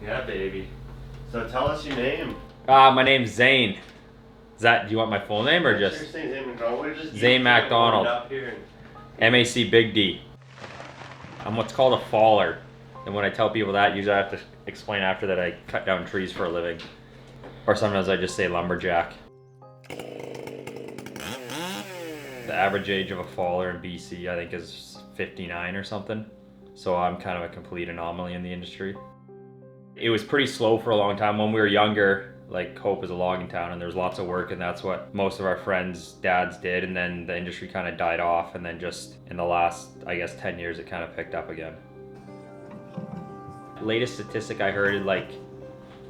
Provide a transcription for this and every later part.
Yeah, baby. So tell us your name. My name's Zane. Do you want my full name or just? Your name's Zane MacDonald. We're just Zane MacDonald. Up here MAC Big D. I'm what's called a faller. And when I tell people that, usually I have to explain after that I cut down trees for a living. Or sometimes I just say lumberjack. The average age of a faller in BC, I think, is 59 or something. So I'm kind of a complete anomaly in the industry. It was pretty slow for a long time. When we were younger, like Hope is a logging town and there's lots of work, and that's what most of our friends' dads did, and then the industry kind of died off, and then just in the last, I guess, 10 years it kind of picked up again. Latest statistic I heard, like,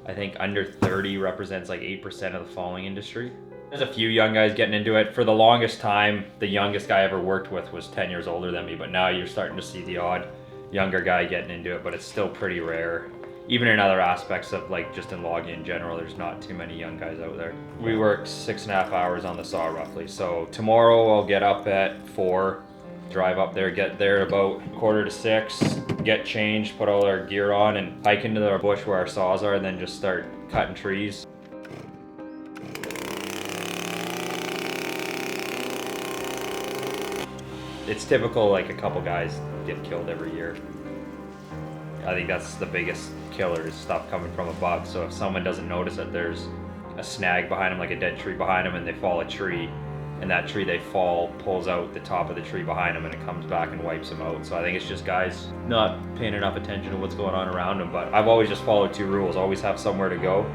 I think under 30 represents like 8% of the falling industry. There's a few young guys getting into it. For the longest time, the youngest guy I ever worked with was 10 years older than me, but now you're starting to see the odd younger guy getting into it, but it's still pretty rare. Even in other aspects of, like, just in logging in general, there's not too many young guys out there. We work 6.5 hours on the saw roughly. So tomorrow I'll get up at 4, drive up there, get there about 5:45, get changed, put all our gear on, and hike into the bush where our saws are, and then just start cutting trees. It's typical, like, a couple guys get killed every year. I think that's the biggest killer, is stuff coming from above. So if someone doesn't notice that there's a snag behind them, like a dead tree behind them, and they fall a tree, and that tree they fall pulls out the top of the tree behind them, and it comes back and wipes them out. So I think it's just guys not paying enough attention to what's going on around them. But I've always just followed 2 rules. Always have somewhere to go.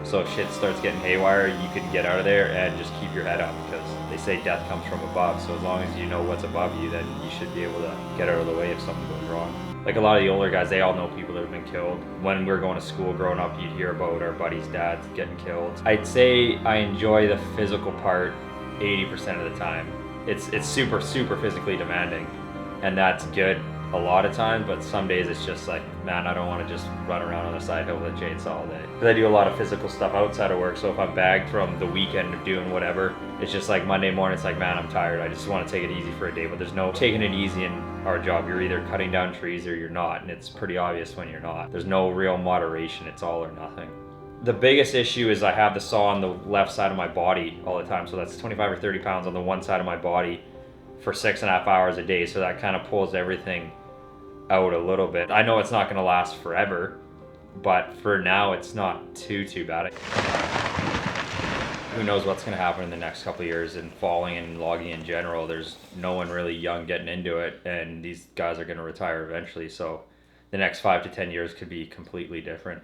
So if shit starts getting haywire, you can get out of there and just keep your head up, because they say death comes from above. So as long as you know what's above you, then you should be able to get out of the way if something goes wrong. Like a lot of the older guys, they all know people that have been killed. When we were going to school growing up, you'd hear about our buddies' dads getting killed. I'd say I enjoy the physical part 80% of the time. It's super physically demanding, and that's good a lot of times, but some days it's just like, man, I don't want to just run around on the side hill with a chainsaw all day. Because I do a lot of physical stuff outside of work, so if I'm bagged from the weekend of doing whatever, it's just like Monday morning, it's like, man, I'm tired, I just want to take it easy for a day. But there's no taking it easy in our job. You're either cutting down trees or you're not, and it's pretty obvious when you're not. There's no real moderation, it's all or nothing. The biggest issue is I have the saw on the left side of my body all the time, so that's 25 or 30 pounds on the one side of my body for 6.5 hours a day, so that kind of pulls everything out a little bit. I know it's not going to last forever, but for now it's not too bad. Who knows what's going to happen in the next couple of years in falling and logging in general. There's no one really young getting into it, and these guys are going to retire eventually, so the next 5 to 10 years could be completely different.